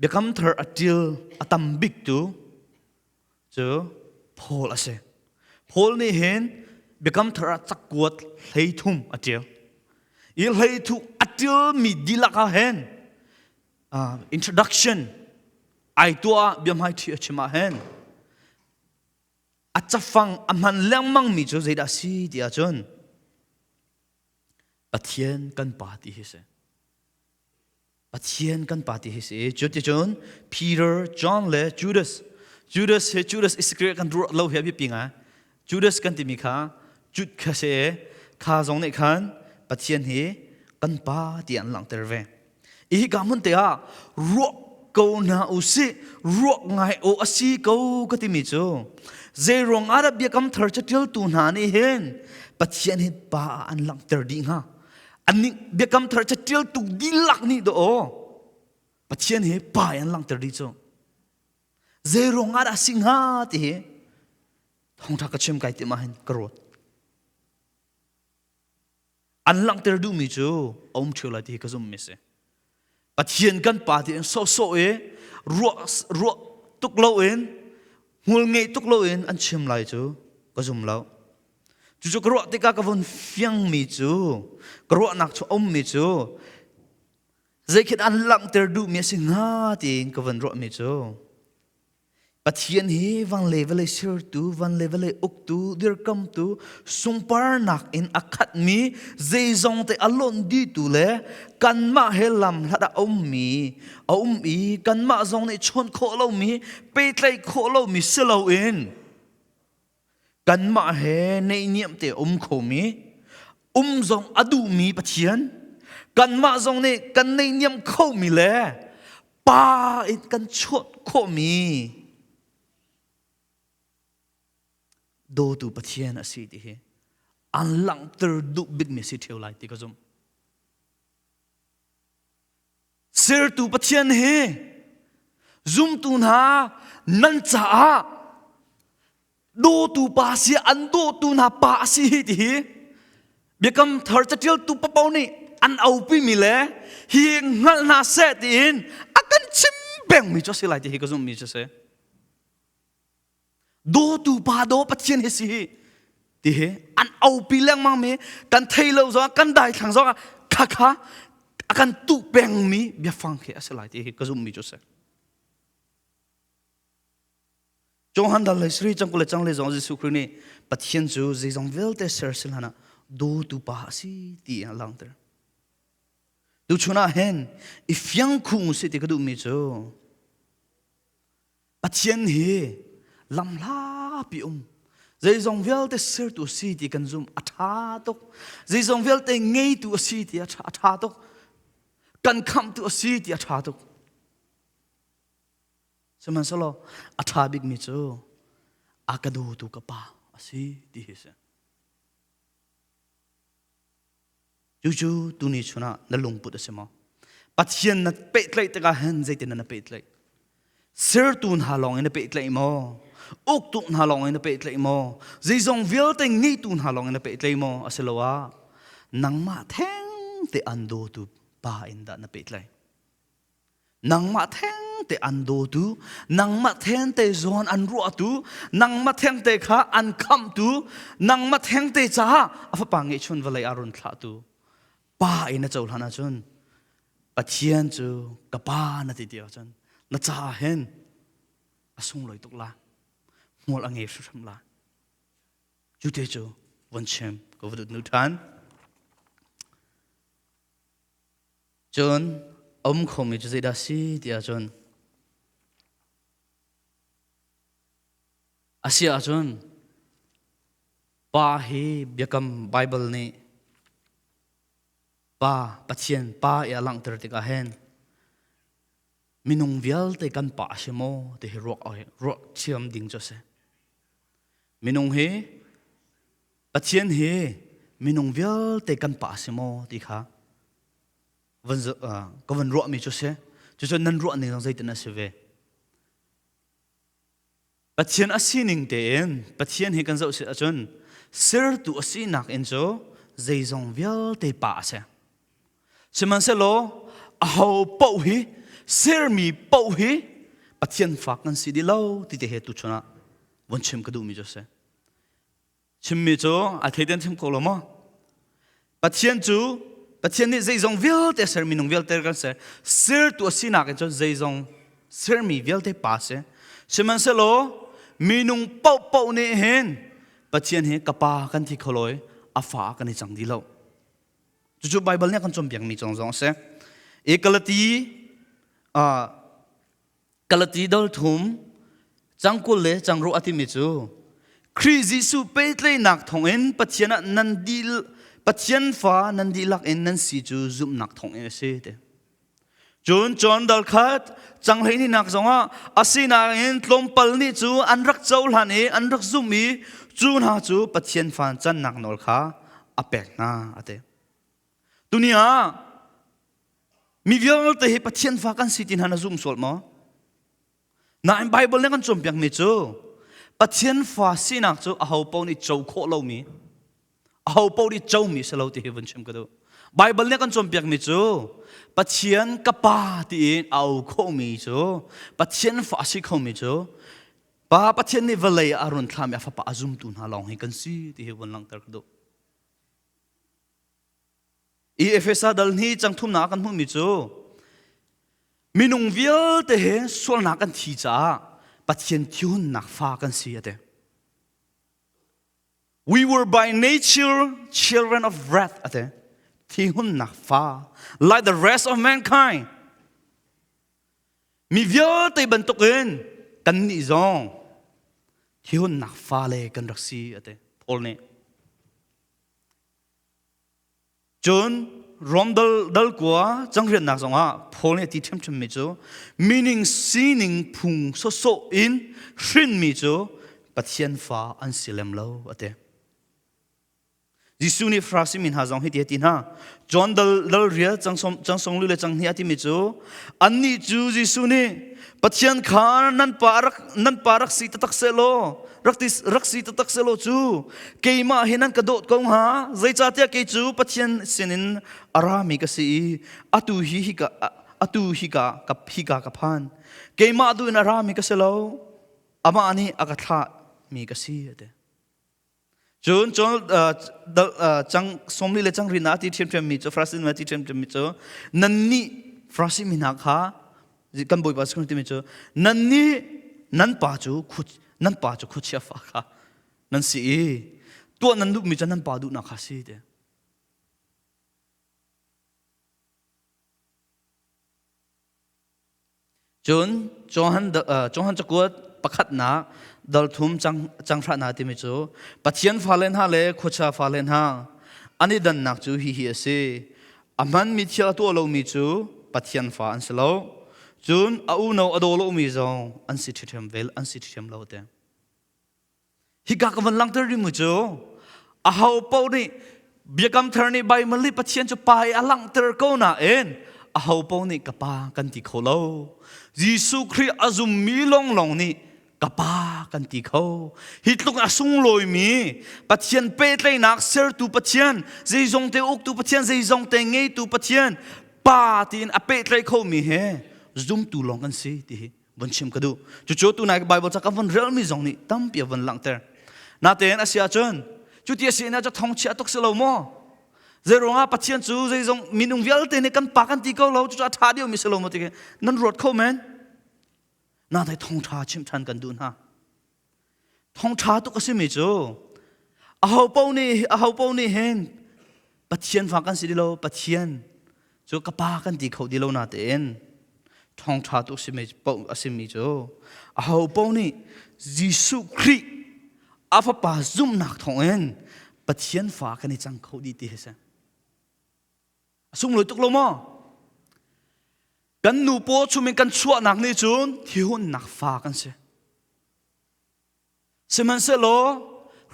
bekam thar atil atam big tu cho phol ase phol ni hen bekam thar chakwat hleithum atil i hleithu atil mi dilaka hen introduction ai tua biam hai thi achima hen achafang amhan lengmang mi cho zeida si dia chon pathian kan pa ti hi se bắt chiên căn party hi se cho ti chon Peter John le Judas Iscariot kan ro lo he bi pinga Judas kan ti mi kha chut kha se kha zong ne khan bắt chiên hi kan pa ti an lang ter ve I ga mun te a ro ko na u si ro ngai o asi ko ka ti mi chu ze rong ara bi kam thar chatil tu na ni hen bắt chiên hi pa an lang ter di nga anh biết cầm thở chất tiêu tục đi lạc ni đó, bắt chiên hết bài anh lăng ter đi cho, dễ rong ada sinh ha thì không thắc cái chuyện cái tiệm anh cột, anh lăng ter du mi cho, ông chiều lại thì cái zoom mi se, bắt chiên căn pa thì so ruột tục lâu en, ngồi ngay tục lâu en, anh chiêm lại cho, cái zoom lâu. Chú cái ruột thì các vốn phiang mi chú, cái ruột nặng cho ông mi chú, dễ khi anh lặng ter du mi sinh ha thì cái vốn ruột mi chú, bắt hiện hi van level sir tu van level uk tu dir kam tu sung par nak in akhat mi dễ dòng te alon đi tu le kan ma helam hada ông mi kan ma dòng này chôn khổ lâu mi pe tlai khổ lâu mi sơ lâu in kan ma he nei niệm te khổ mi dòng adu mi pathian kan ma dòng ne kan nei niệm khổ mi le pa in kan chốt khổ mi do tu pathian asi ti he an lang ter du big mi si theu lai ti ka zum ser tu pathian he zum tu na nan cha do tu pa si an do tu na pa si ti become third chatil tu pa pau ni an au pi mi le hi ngal na se ti in akan chim beng mi cho si lai ti he ka zum mi cho se do tu pa do pathian he si ti he an au pi lang mang me kan thei lo zo kan dai thang zo kha akan tu beng mi bia phang he asalai ti he ka zum mi cho se trong han dal sri chang ko le chang le zo ji su khri ni pathian chu ji jong vel te ser sil hana do tu pa si ti lang ter du chuna hen ifyang khu si ti ka du mi cho pathian he lam la pi dây dòng vel te ser tu si ti kan zum atha tok dây dòng vel te ngei tu si ti atha tok kan kham tu si ti atha tok seman solo atha big mi cho akadu tu ka pa asi ti he se ju tu ni chuna na lung put asema pathian na pe tlai te ka han zai te na pe tlai ser tun halong in pe tlai mo uk tun halong in pe tlai mo zai zong vil te ngi tun halong in pe tlai mo aselowa nang ma theng te ando tu pa in da na pe tlai nang ma theng te ando tu nang ma theng te zon an ru tu nang ma theng te kha an kham tu nang ma theng te cha afa pangi chun valai arun thla tu pa ina chol hana chun pathian chu ka pa na ti tia chun na cha hen asung loi tuk la mol ange su tham la chu te chu von chem ko vut nu than chun khomi chu da si tia chun asia chun pa hi biakam bible ni pa pathian pa ya lang ter te ka hen minung vial te kan pa shemo te ro chiam ding cho se minung he pathian he minung vial te kan pa shemo ti kha van ko van ro mi cho se cho nan ro ni zai te na se ve pathian asining te en pathian he kan zo se achon ser tu asinak en cho zai zong vial te pa se seman se lo a ho po hi ser mi po hi pathian fak kan si di lo ti te he tu chona won chem ka du mi jo se chem mi cho a theden chem ko lo mo pathian ni zai zong vial te ser mi nong vial te kan ser tu asinak en cho zai zong ser mi vial te pa se seman se lo mi nong po ne hen pathian he kapa kan thi kholoi afa kan chang di lo chu bible ne kan chom biang mi chong se Kalati kalati dal thum chang kul le chang ro ati mi chu Kri Jisu petlei nak thong en pathiana nan dil pathian fa nan dilak en nan si chu zum nak thong en se te John dal khat chang hei ni nak zonga asina en tlom pal ni chu an rak chaul han e an rak zum mi chu na chu pathian fan chan nak nol kha apek na ate dunia mi viol te he pathian fa kan sitin han zum sol mo na in bible ne kan chom pyak mi chu pathian fa sinak chu a ho po ni chau kho lo mi a ho po ni chau mi selo ti heaven chem ka do bible ne kan chom pyak mi chu pathian ka pa ti in au kho mi chu pathian fa si kho mi chu pa pathian ni vale arun thlam ya fa pa azum tu na long he kan si ti heaven lang tar ka do efesa dal ni chang thum na kan hu mi chu minung vial te he sol na kan thi cha pathian thiun nak fa kan si ate we were by nature children of wrath ate thiun nak fa like the rest of mankind mi vial te ban token kan ni zong thiun nak fa le kan rak si ate Paul ne John rom dal kwa chang rian nak zonga Paul ne ti them mi chu meaning sinning phung so in hrin mi chu pathian fa an silem lo ate Jisu ni frasi min ha zong hi ti tin ha John dal ria chang song lu le chang hi ati mi chu an ni chu Jisu ni pathian kha nan parak si tatak se lo rak si tatak se lo chu keima hinan ka dot kong ha zai cha tia ke chu pathian sinin arami ka si atu hi ka ka phan keima adu in arami ka se lo ama ani akatha mi ka si ate John chang somli le chang rina ti them mi chu frasin ma ti them mi chu nanni frasi mi na kha kan boi pas kan ti mi chu nanni nan pa chu khu chia fa kha nan si to nan du mi chan nan pa du na kha si de John chakut pakhat na dal thum chang thra na ti mi chu pathian phalen ha le khocha phalen ha ani dan nak chu hi ase aman mi thia to lo mi chu pathian pha an selo chun a u no adolo mi zong an si thithem vel an si thithem lo te hi ka ka van lang ter ri mu chu a hau po ni biakam thar ni bai mali pathian chu pai alang ter ko na en a hau po ni ka pa kan ti kholo Jisu Christ azum mi long ni kapa kan ti kho hitlung asung loi mi pathian pe tlei nak ser tu pathian zeizong te uk tu pathian zeizong te ngei tu pathian pa tin a pe tlei kho mi he zoom tu long kan si ti bon chim ka du chu tu na bible cha ka von real mi zong ni tam pia von lang ter na ten asia chon chu ti si na cha thong chia tok se lo mo zeronga pathian chu zeizong minung vial te ne kan pa kan ti ko lo chu cha tha dio mi se lo mo ti nan rot kho men na thai thong tha chim than kan dun ha thong tha tu ka si mi chu a hau pau ni hen pathian fa kan si lo pathian chu ka pa kan ti khau di lo na ten thong tha tu si mi pau asim mi chu a hau pau ni Jisu Christ a fa pa zum nak thong en pathian fa kan ni chang khau di ti he sa sung loi tuk lo mo kan nu po chu min kan chua nak ni chun thiun nak fa kan se seman se lo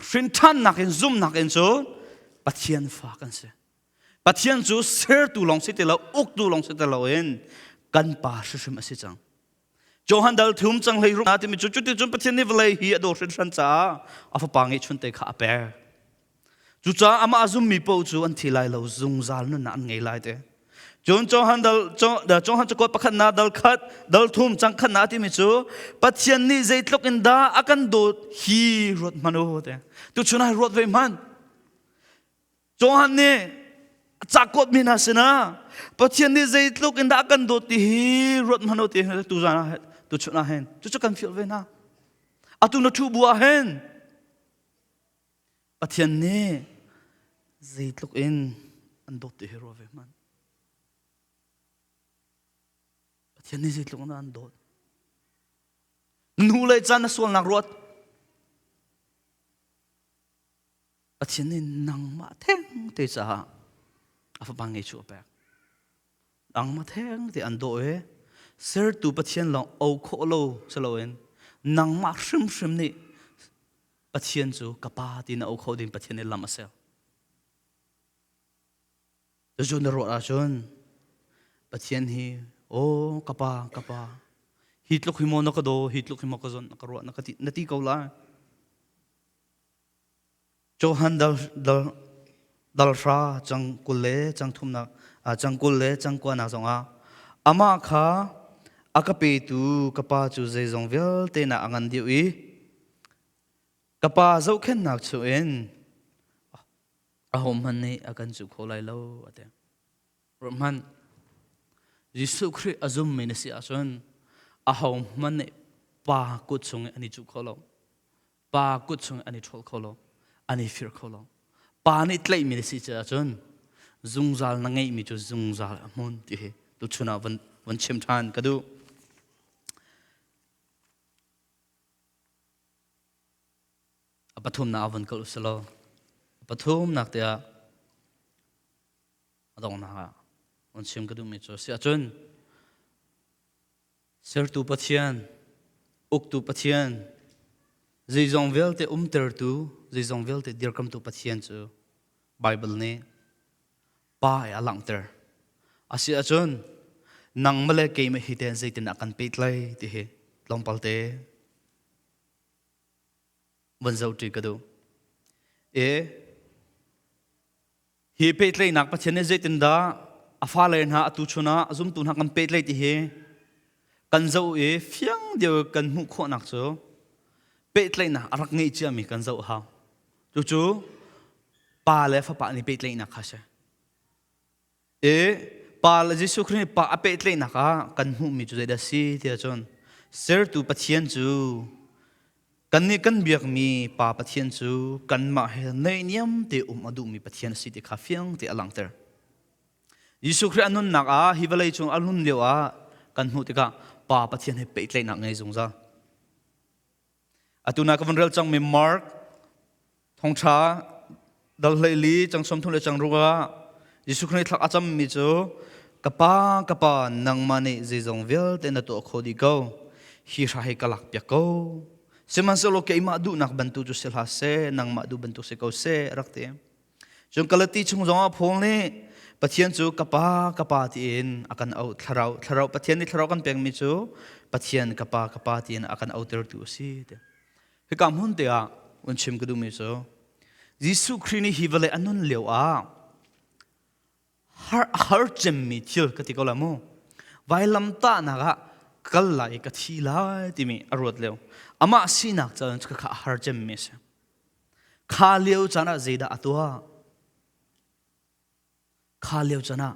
hrin than nak en zum nak en chu pathian fa kan se pathian chu ser tu long se te lo uk tu long se te lo en kan pa shim ase chang Johan dal thum chang lei ru na ti mi chu ti chun pathian ni vlei hi ado hrin than cha afa pangi chun te kha per chu cha ama azum mi po chu an thilai lo zung zal nu na an ngei lai te Johan chakot pakhat na dal thum chang khat na ti mi chu pathian ni zeitlok in da akan do hi rot mano te tu chuna rot ve man Johan ne chakot mi na sina pathian ni zeitlok in da akan do ti hi rot mano te tu jana tu chuna hen tu kan feel ve na atu na thu bua hen pathian ne zeitlok in an do ti hi ro ve man pathian ni zit lung na an dot nu lai chan na sual nak ruat pathian ni nang ma theng te cha afa bang nge chu pa ang ma theng te an do e ser tu pathian long au kho lo saloen nang ma shrim shrim ni pathian chu kapa ti na au kho din pathian ni lam asel jo na ro a chon pathian hi o kapa hitluk hi mo na ka do hitluk hi mo ka zon ka ro na ka ti na ti ko la Johan dal fra chang kulle chang thumna chang kulle chang kwa na zonga ama kha akape tu kapa chu zai zong vel te na angan diu i kapa zo khen nak chu en ahom han nei akan chu kholai lo ate roman Jisu Christ azum me na si ason ahom man nei pa kut chung ani chu kholo pa kut chung ani thol kholo ani fir kholo pa ni tlai mi si cha chon zungzal na ngai mi chu zungzal amun ti he tu chuna van chem than kadu apathum na avan kal usalo apathum nak tia adong na on chem kadu mi chu sia chon ser tu pathian uk tu pathian zai zong vel te ter tu zai zong vel te dir kam tu pathian chu bible ne pa ya lang ter asia chon nang male ke me hiten zai tin akan pet lai ti he lompal te wan zau ti kadu e hi pet lai nak pathian ne zai tin da afa lai na atu chuna azum tu na kan pet lai ti he kan zau e fiang deu kan mu kho nak chu pet lai na arak ngei chi mi kan zau ha chu pa le fa pa ni pet lai na kha se e pa la Jesu Christ pa a pet lai na ka kan mu mi chu da si ti chon ser tu pathian chu kan ni kan biak mi pa pathian chu kan ma he nei niam te adu mi pathian si te kha fiang te alang ter Jesu Christ anun nak a hi valai chung alun lewa kan mu te ka pa pathian he pet lai na ngai zung za atuna ka vanrel chang me mark thong tha dal hlei li chang som thule chang ruwa Jesu Christ thak acham mi chu kapa nang mani je zong vel te na to khodi ko hi ra he kalak pya ko seman solo ke ma du nak bantu chu sel ha se nang ma du bantu se ko se rakte jong kalati chung zonga phong ne pathian chu kapa ti in akan au tharau pathian ni tharau kan peng mi chu pathian kapa ti in akan au ter tu si te he kam hun te a un chim ku du mi so Jesu Christ ni hi vale anun leo a har chem mi thil ka ti ko la mo vai lam ta na ga kal lai ka thi lai ti mi arot leo ama sinak chan ka har chem mi se kha leo chana zeida atwa kha leo chana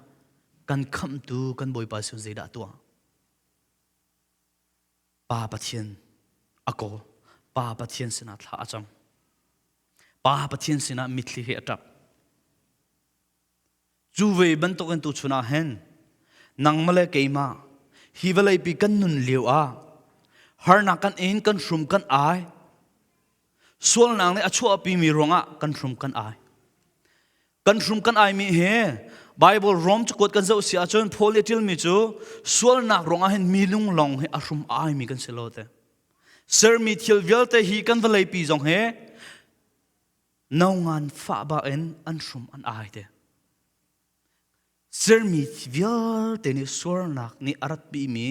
kan kham tu kan boi pa su zeida atwa pa pathian ako pa pathian sina thla acham pa pathian sina mitli he atap juwe ban to kan tu chuna hen nang male keima hi valai pi kan nun leu a har na kan in kan shrum kan ai sol nang ne achu api mi ronga kan shrum kan ai mi he Bible rom chukot kan zau sia chon politil mi chu sol nak ronga hen mi lung long he ashum ai mi kan selote ser mi thil velte hi kan valai pi jong he nongan fa ba en an shum an ai te ser mi velte ni sol nak ni arat pi mi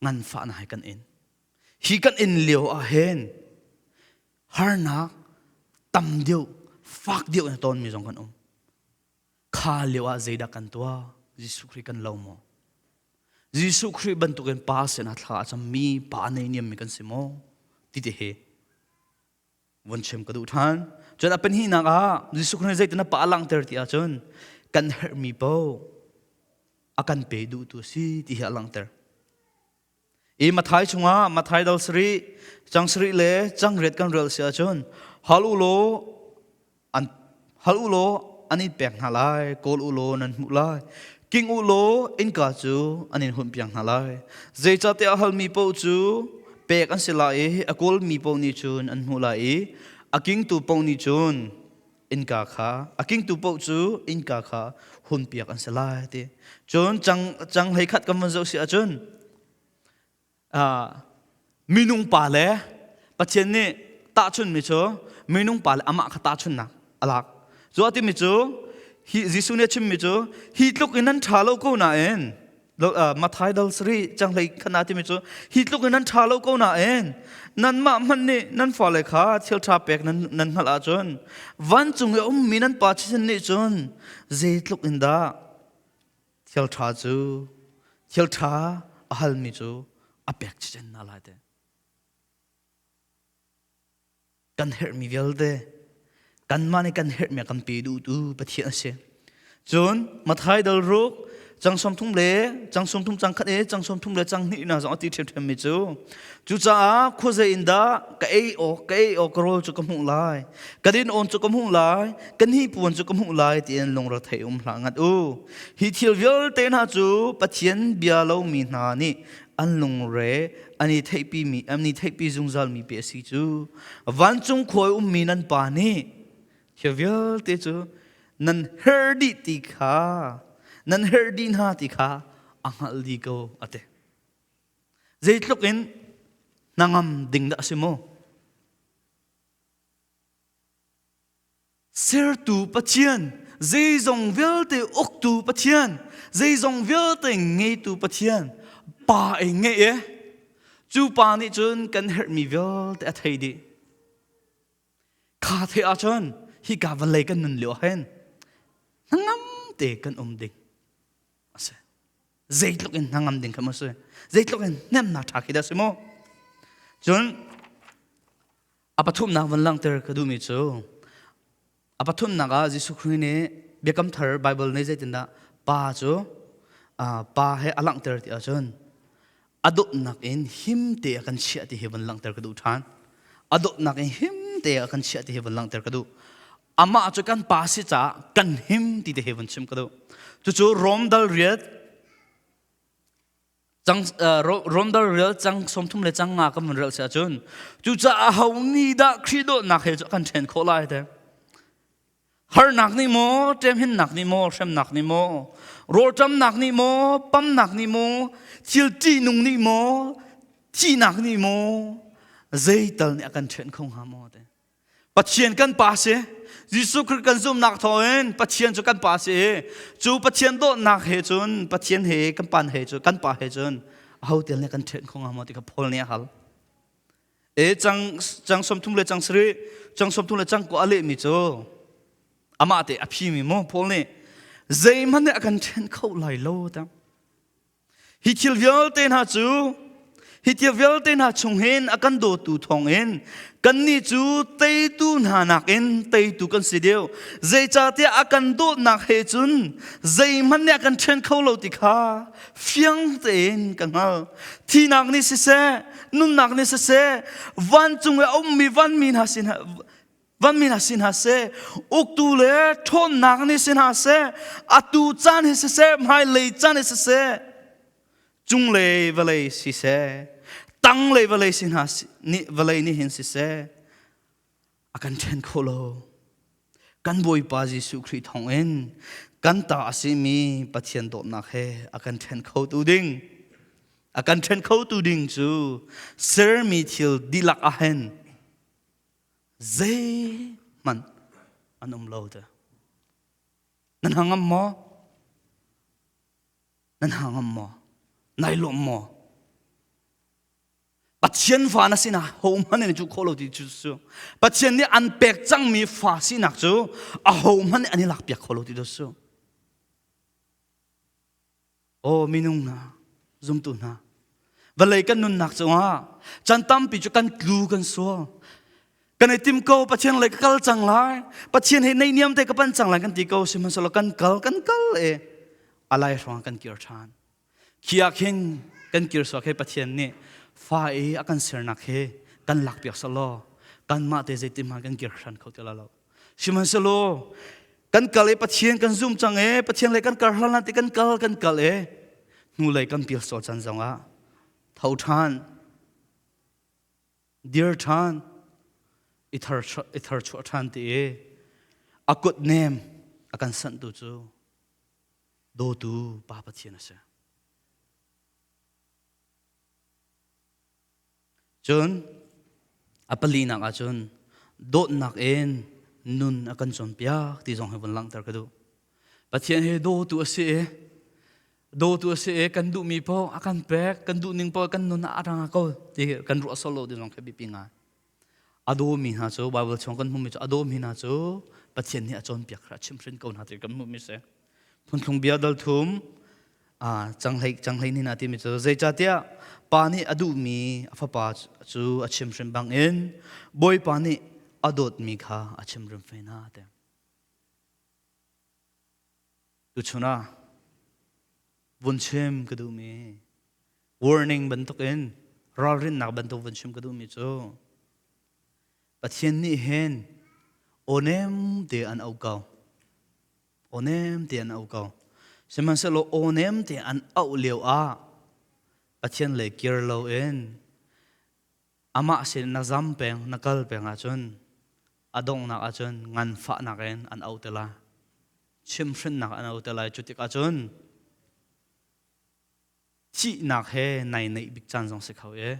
ngan fa na hai kan in hi kan in leo a hen har nak tam deu fak deu na ton mi jong kan kha lewa zeida kan tua Jesu Christ kan lo mo Jesu Christ ban tu kan pa se na thla cham mi pa nei niam mi kan simo ti te he won chem ka du than chon apen hi na ga Jesu Christ zeida na pa lang ter ti a chon kan her mi po akan pe du tu si ti ha lang ter e mathai chunga mathai dal sri chang sri le chang ret kan rel sia chon halulo ani pek na lai kol ulo nan mu lai kinh u lô in cả chú anh in hun piang halai dây cha te hal mi po chú pek an silai akol mi po ni chun an hulai aking tu po ni chun in cả kha aking tu po chú in cả kha hun piak an silai te chun chang hay khat kam zo si a chun minung pa le patchen ni ta chun mi cho minung pa le ama kha ta chun na alak zo ati mi cho hi jisu ne chim mi cho hi tluk in an thalo ko na en mathai dal sri chang lai khana ti mi cho hi tluk in an thalo ko na en nan ma man ni nan fa le kha thil tha pek nan hala chon van chung e min an pa chen ni chon ze tluk in da thil tha chu thil tha ahal mi chu apek chen na la de kan her mi vel de kan mani kan her me kan pe du tu pathia se chon mathai dal ruk chang som thum le chang som thum chang khat e chang som thum le chang ni na zo ti them mi chu cha khu ze in da ka e o krol chu kam hu lai kadin on chu kam hu lai kan hi puan chu kam hu lai ti en long ra thei hlangat u hi thil vel te na chu pathian bia lo mi na ni an lung re ani thei pi mi amni thei pi zungzal mi pe si chu van chung khoi mi nan pa ni Hiavial te chu nan herdi ti kha nan herdi na ti kha angal di ko ate zeitluk in nangam ding da simo ser tu pathian zeizong vel te ok tu pathian zeizong vel te ngei tu pathian pa e nge e chu pa ni chun kan her mi vel te athei di kha the a chon hi ka valai kan nun leo hen nangam te kan ding ase zeitluk in nangam ding kam ase zeitluk in nem na thaki da simo chun apathum na van lang ter ka du mi chu apathum na ga jisu khri bekam thar bible ne zaitin da pa chu pa he alang ter ti a chun aduk nak in him te kan chia ti heaven lang ter ka du than aduk nak in him te kan chia ti heaven lang ter ka du ama chu kan pa si cha kan him ti te heaven chim ka do chu rom dal riat chang rom dal riat chang som thum le chang nga ka mun rel sa chun chu cha hau ni da khrido nak he kan then kholai de har nak ni mo tem hin nak ni mo sem nak ni mo ro cham nak ni mo pam nak ni mo chil ti nung ni mo chi nak ni mo zai tal ni kan then khong ha mo de pathian kan pa se Jisu Christ kan zum nak thoen pathian chu kan pa se chu pathian do nak he chun pathian he kan pan he chu kan pa he chun hau tel ne kan then khong amoti ka phol ne hal e chang som thum le chang sri chang som thum le chang ko ale mi chu ama te aphi mi mo phol ne zai man ne kan then kho lai lo ta hi thil vial te na chu hi tia vel te na chung hen akan do tu thong en kan ni chu tei tu na nak en tei tu kan sideu zai cha te akan do nak he chun zai man ne kan then kho lo ti kha fiang te en kan ha thi nak ni se nun nak ni se van chung we om mi van min ha sin ha van min ha sin ha se ok tu le thon nak ni sin ha se atu chan he se mai le chan he se chung le vale si se tang le vale sin ha ni vale ni hin si se akan then kholo kan boi pa Jisu Christ thong en kan ta asimi pathian do nak he akan then kho tu ding akan then kho tu ding chu ser mi thil dilak a hen ze man anum lo da nan hangam mo nai lo mo pathian fa na sina home han ni chu kholo ti chu su pathian ni an pek chang mi fa si nak chu a home han ani lak pek kholo ti do su o minung na zum tu na valai kan nun nak chu ha chan tam pi chu kan klu kan so kan tim ko pathian le kal chang lai pathian he nei niam te ka pan chang lai kan ti ko si man so kan kal e alai rong kan kir than kia khen kan kir so khe pathian ni fa e akan ser nak he kan lak piak salo kan ma te zaitim ha kan kir khan khot la lo siman salo kan kal e pathian kan zoom chang e pathian le kan kar hlan ti kan kal e nu le kan pil so chan zonga thau than dear than ithar chu than ti e akut nem akan san tu chu do tu pa pathian ase chun apali nak a chun dot nak en nun akan chon pia ti jong hebon lang tar kadu pathian he do tu ase kan du mi po akan pek kan du ning po kan nun arang ko ti kan ro solo ti jong khabi pinga ado mi ha chu bible chong kan hum mi chu ado mi na chu pathian ni a chon pia khra chim rin ko na ti kan mu mi se phun thung bia dal thum changlei ni na ti mi chu zai cha tia pani adu mi afa pa chu achim rin bang en boy pani adot mi kha achim rim fe na te tu chuna vunchem kadu mi warning bantok en ralrin nak bantok vunchem kadu mi chu pathian ni hen onem te an aukau onem te an aukau seman se lo onem te an au leo a pathian le kir lo en ama se na zam peng nakal peng a chun adong nak a chun ngan fa nak en an au tela chim hrin nak an au tela chutik a chun chi nak he nai nei bik chan jong se khau e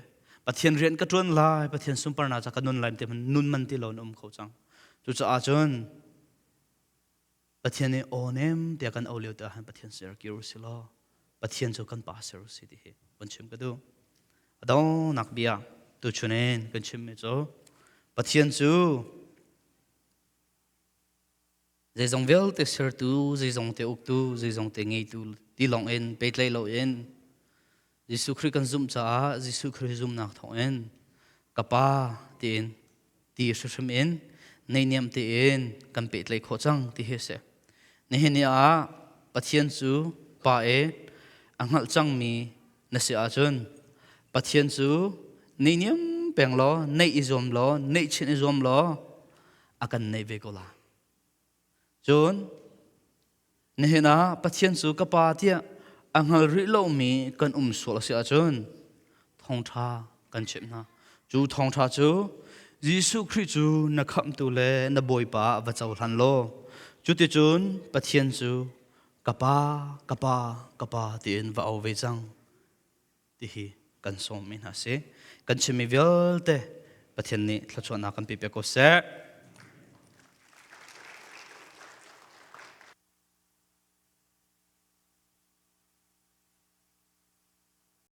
pathian rian ka tron lai pathian sumpar na cha ka nun lai te nun man ti lo nom khau chang chu cha a chun pathian e onem te kan au leo ta han pathian ser ki ru silo pathian chu kan pa ser si ti he bonchim ka du adong nak bia tu chunen kan chim me cho pathian chu dây dòng véo te ser tu dây dòng te uk tu dây dòng te ngei tu ti long en pe tlei lo en Giêsu Christ kan zum cha Giêsu Christ zum nak thong en kapa tin ti shrim en nei niam te en kan pe tlei kho chang ti he se ne he ni a pathian chu pa e angal chang mi na se a chun pathian chu nei niam peng lo nei izom lo nei chin izom lo akan nei ve ko la chun ne he na pathian chu kapa tia angal ri lo mi kan sol se a chun thong tha kan chem na chu thong tha chu Giêsu Christ chu na kham tu le na boy pa va chau hlan lo chu ti chun pathian chu kapa tin va au ve chang ti hi kan som min ha se kan chemi vel te pathian ni thla chona kan pi pe ko se